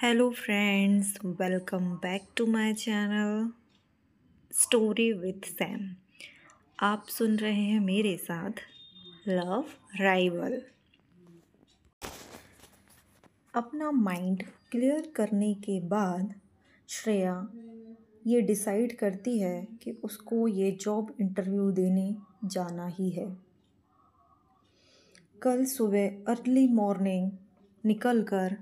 Hello friends, welcome back to my channel story with Sam. आप सुन रहे हैं मेरे साथ लव राइवल। अपना माइंड क्लियर करने के बाद श्रेया ये डिसाइड करती है कि उसको ये जॉब इंटरव्यू देने जाना ही है। कल सुबह अर्ली मॉर्निंग निकलकर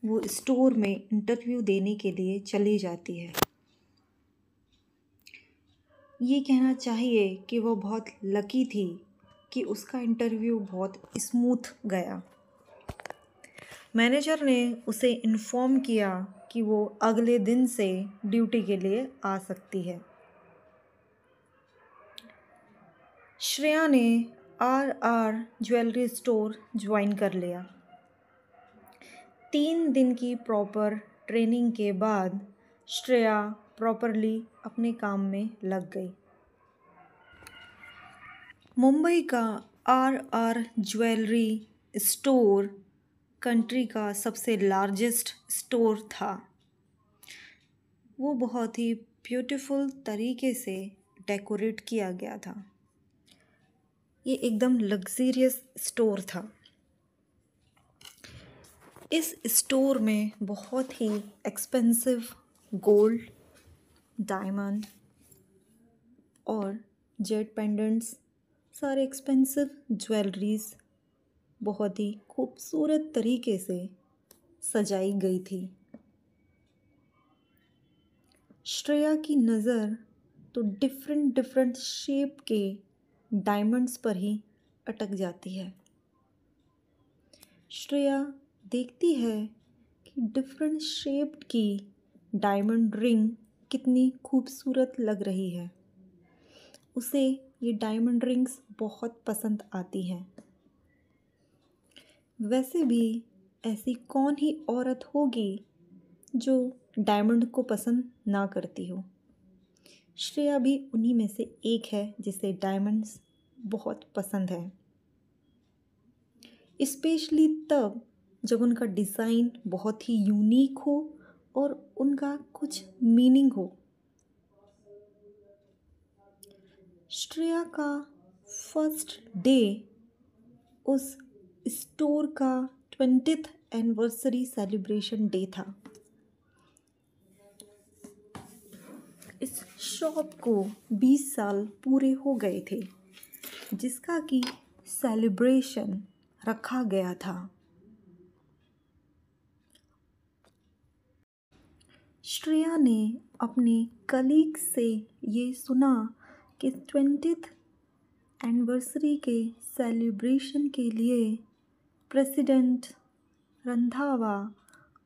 वो स्टोर में इंटरव्यू देने के लिए चली जाती है। ये कहना चाहिए कि वो बहुत लकी थी कि उसका इंटरव्यू बहुत स्मूथ गया। मैनेजर ने उसे इन्फॉर्म किया कि वो अगले दिन से ड्यूटी के लिए आ सकती है। श्रेया ने आर ज्वेलरी स्टोर ज्वाइन कर लिया। 3 दिन की प्रॉपर ट्रेनिंग के बाद श्रेया प्रॉपरली अपने काम में लग गई। मुंबई का आर ज्वेलरी स्टोर कंट्री का सबसे लार्जेस्ट स्टोर था। वो बहुत ही ब्यूटीफुल तरीके से डेकोरेट किया गया था। ये एकदम लग्जरियस स्टोर था। इस स्टोर में बहुत ही एक्सपेंसिव गोल्ड, डायमंड और जेट पेंडेंट्स, सारे एक्सपेंसिव ज्वेलरीज बहुत ही खूबसूरत तरीके से सजाई गई थी। श्रेया की नज़र तो डिफरेंट शेप के डायमंड्स पर ही अटक जाती है। श्रेया देखती है कि डिफरेंट शेप की डायमंड रिंग कितनी खूबसूरत लग रही है। उसे ये डायमंड रिंग्स बहुत पसंद आती हैं। वैसे भी ऐसी कौन ही औरत होगी जो डायमंड को पसंद ना करती हो। श्रेया भी उन्हीं में से एक है जिसे डायमंड्स बहुत पसंद है, स्पेशली तब जब उनका डिज़ाइन बहुत ही यूनिक हो और उनका कुछ मीनिंग हो। श्रेया का फर्स्ट डे उस स्टोर का 20th एनिवर्सरी सेलिब्रेशन डे था। इस शॉप को 20 साल पूरे हो गए थे, जिसका कि सेलिब्रेशन रखा गया था। श्रेया ने अपने कलीग से ये सुना कि 20th एनिवर्सरी के सेलिब्रेशन के लिए प्रेसिडेंट रंधावा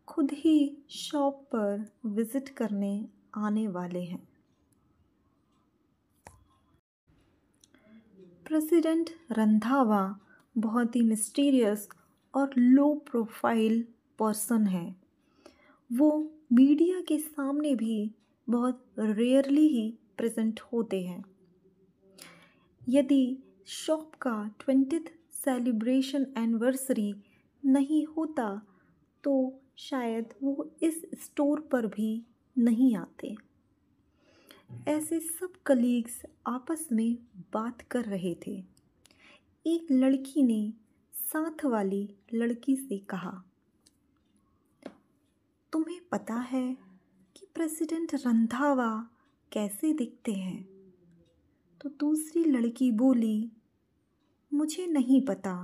खुद ही शॉप पर विज़िट करने आने वाले हैं। प्रेसिडेंट रंधावा बहुत ही मिस्टीरियस और लो प्रोफाइल पर्सन है। वो मीडिया के सामने भी बहुत रेयरली ही प्रेजेंट होते हैं। यदि शॉप का 20th सेलिब्रेशन एनिवर्सरी नहीं होता तो शायद वो इस स्टोर पर भी नहीं आते। ऐसे सब कलीग्स आपस में बात कर रहे थे। एक लड़की ने साथ वाली लड़की से कहा, तुम्हें पता है कि प्रेसिडेंट रंधावा कैसे दिखते हैं? तो दूसरी लड़की बोली, मुझे नहीं पता,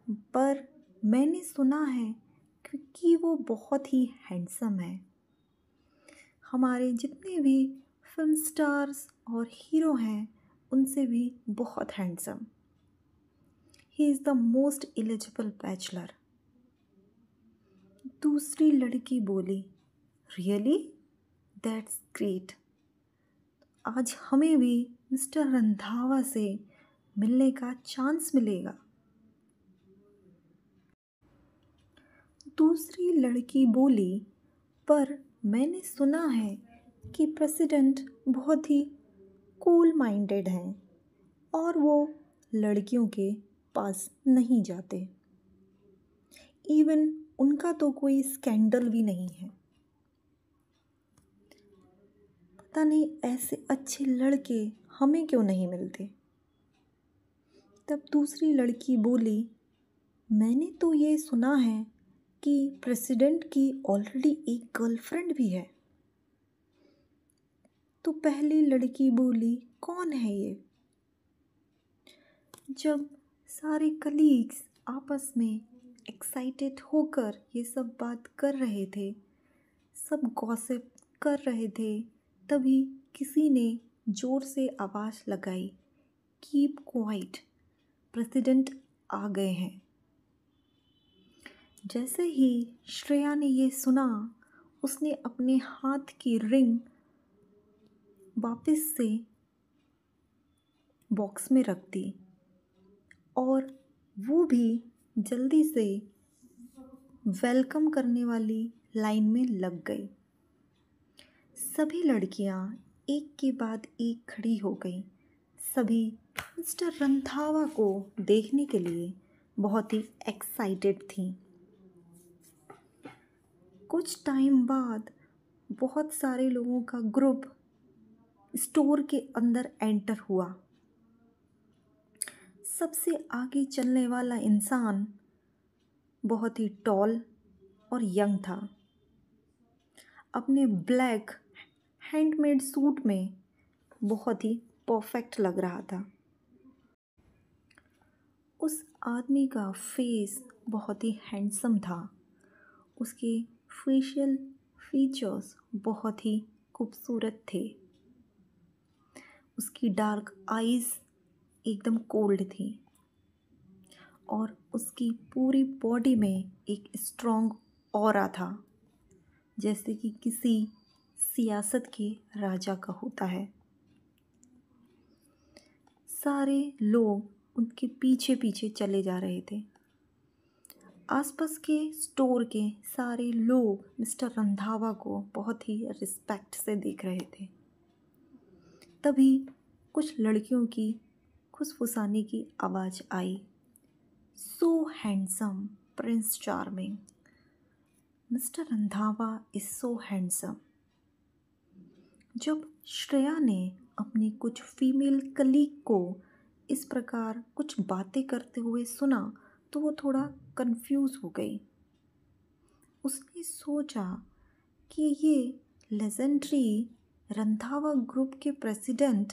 पर मैंने सुना है कि वो बहुत ही हैंडसम है। हमारे जितने भी फिल्म स्टार्स और हीरो हैं उनसे भी बहुत handsome. He is the most eligible bachelor. दूसरी लड़की बोली, रियली? That's great. आज हमें भी मिस्टर रंधावा से मिलने का चांस मिलेगा। दूसरी लड़की बोली, पर मैंने सुना है कि प्रेसिडेंट बहुत ही कूल माइंडेड हैं और वो लड़कियों के पास नहीं जाते। इवन उनका तो कोई स्कैंडल भी नहीं है। पता नहीं ऐसे अच्छे लड़के हमें क्यों नहीं मिलते। तब दूसरी लड़की बोली, मैंने तो ये सुना है कि प्रेसिडेंट की ऑलरेडी एक गर्लफ्रेंड भी है। तो पहली लड़की बोली, कौन है ये? जब सारे कलीग्स आपस में एक्साइटेड होकर ये सब बात कर रहे थे, सब गॉसिप कर रहे थे, तभी किसी ने ज़ोर से आवाज़ लगाई, कीप क्वाइट, प्रेसिडेंट आ गए हैं। जैसे ही श्रेया ने ये सुना, उसने अपने हाथ की रिंग वापस से बॉक्स में रख दी और वो भी जल्दी से वेलकम करने वाली लाइन में लग गई। सभी लड़कियां एक के बाद एक खड़ी हो गई। सभी मिस्टर रंधावा को देखने के लिए बहुत ही एक्साइटेड थीं। कुछ टाइम बाद बहुत सारे लोगों का ग्रुप स्टोर के अंदर एंटर हुआ। सबसे आगे चलने वाला इंसान बहुत ही टॉल और यंग था। अपने ब्लैक हैंडमेड सूट में बहुत ही परफेक्ट लग रहा था। उस आदमी का फेस बहुत ही हैंडसम था। उसके फेशियल फीचर्स बहुत ही खूबसूरत थे। उसकी डार्क आईज एकदम कोल्ड थी और उसकी पूरी बॉडी में एक स्ट्रॉन्ग ऑरा था, जैसे कि किसी सियासत के राजा का होता है। सारे लोग उनके पीछे पीछे चले जा रहे थे। आसपास के स्टोर के सारे लोग मिस्टर रंधावा को बहुत ही रिस्पेक्ट से देख रहे थे। तभी कुछ लड़कियों की फुसफुसाने की आवाज़ आई, so handsome prince charming, mister Randhawa is so handsome. जब श्रेया ने अपनी कुछ फीमेल कलीग को इस प्रकार कुछ बातें करते हुए सुना तो वो थोड़ा कंफ्यूज हो गई। उसने सोचा कि ये लेजेंडरी रंधावा ग्रुप के प्रेसिडेंट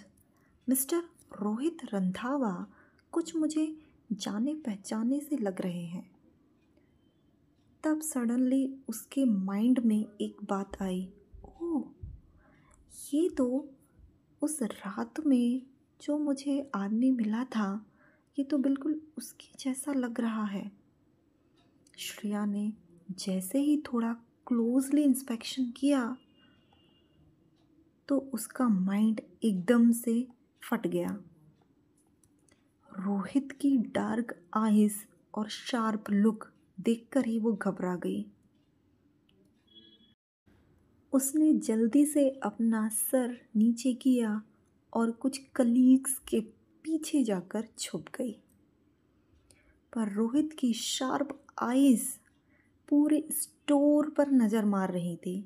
मिस्टर रोहित रंधावा कुछ मुझे जाने पहचाने से लग रहे हैं। तब सडनली उसके माइंड में एक बात आई, ओह, ये तो उस रात में जो मुझे आदमी मिला था, ये तो बिल्कुल उसके जैसा लग रहा है। श्रेया ने जैसे ही थोड़ा क्लोजली इंस्पेक्शन किया तो उसका माइंड एकदम से फट गया। रोहित की डार्क आईज और शार्प लुक देखकर ही वो घबरा गई। उसने जल्दी से अपना सर नीचे किया और कुछ कलीग्स के पीछे जाकर छुप गई। पर रोहित की शार्प आईज पूरे स्टोर पर नज़र मार रही थी।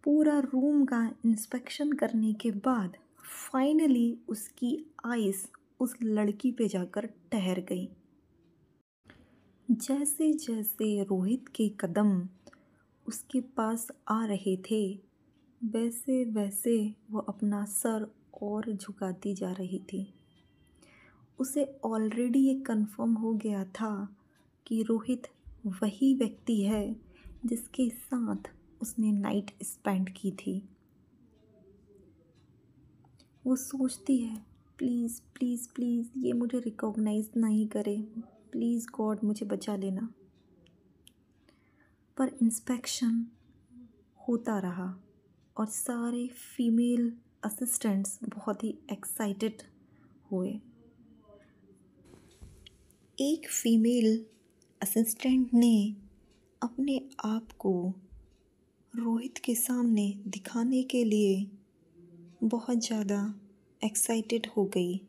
पूरा रूम का इंस्पेक्शन करने के बाद फाइनली उसकी आईज उस लड़की पे जाकर ठहर गई। जैसे जैसे रोहित के कदम उसके पास आ रहे थे, वैसे वैसे वो अपना सर और झुकाती जा रही थी। उसे ऑलरेडी ये कंफर्म हो गया था कि रोहित वही व्यक्ति है जिसके साथ उसने नाइट स्पेंड की थी। वो सोचती है, प्लीज़ प्लीज़ प्लीज़ ये मुझे रिकॉग्नाइज नहीं करे, प्लीज़ गॉड मुझे बचा लेना। पर इंस्पेक्शन होता रहा और सारे फीमेल असिस्टेंट्स बहुत ही एक्साइटेड हुए। एक फीमेल असिस्टेंट ने अपने आप को रोहित के सामने दिखाने के लिए बहुत ज़्यादा एक्साइटेड हो गई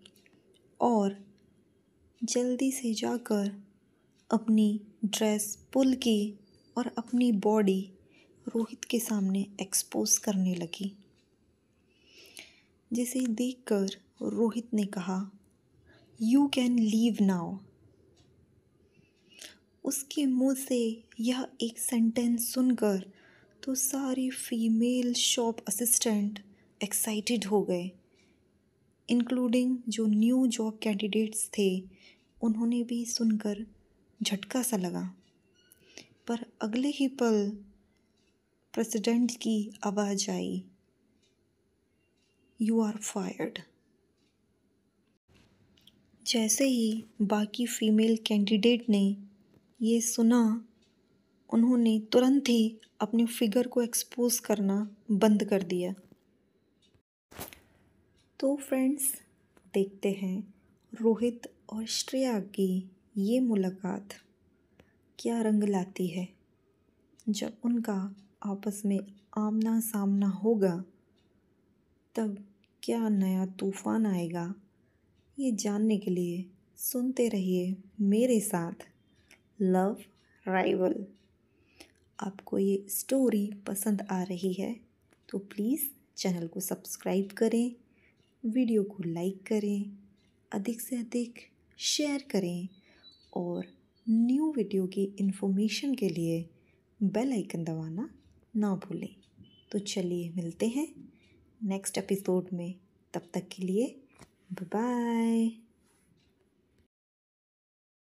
और जल्दी से जाकर अपनी ड्रेस पुल की और अपनी बॉडी रोहित के सामने एक्सपोज करने लगी, जिसे देखकर रोहित ने कहा, "यू कैन लीव नाउ।" उसके मुंह से यह एक सेंटेंस सुनकर तो सारे फीमेल शॉप असिस्टेंट एक्साइटेड हो गए, इंक्लूडिंग जो न्यू जॉब कैंडिडेट्स थे। उन्होंने भी सुनकर झटका सा लगा। पर अगले ही पल प्रेसिडेंट की आवाज़ आई, "यू आर फायर्ड।" जैसे ही बाकी फीमेल कैंडिडेट ने ये सुना, उन्होंने तुरंत ही अपनी फिगर को एक्सपोज करना बंद कर दिया। तो फ्रेंड्स, देखते हैं रोहित और श्रेया की ये मुलाकात क्या रंग लाती है। जब उनका आपस में आमना सामना होगा, तब क्या नया तूफान आएगा, ये जानने के लिए सुनते रहिए मेरे साथ लव राइवल। आपको ये स्टोरी पसंद आ रही है तो प्लीज़ चैनल को सब्सक्राइब करें, वीडियो को लाइक करें, अधिक से अधिक शेयर करें और न्यू वीडियो की इन्फॉर्मेशन के लिए बेल आइकन दबाना ना भूलें। तो चलिए मिलते हैं नेक्स्ट एपिसोड में। तब तक के लिए बाय बाय।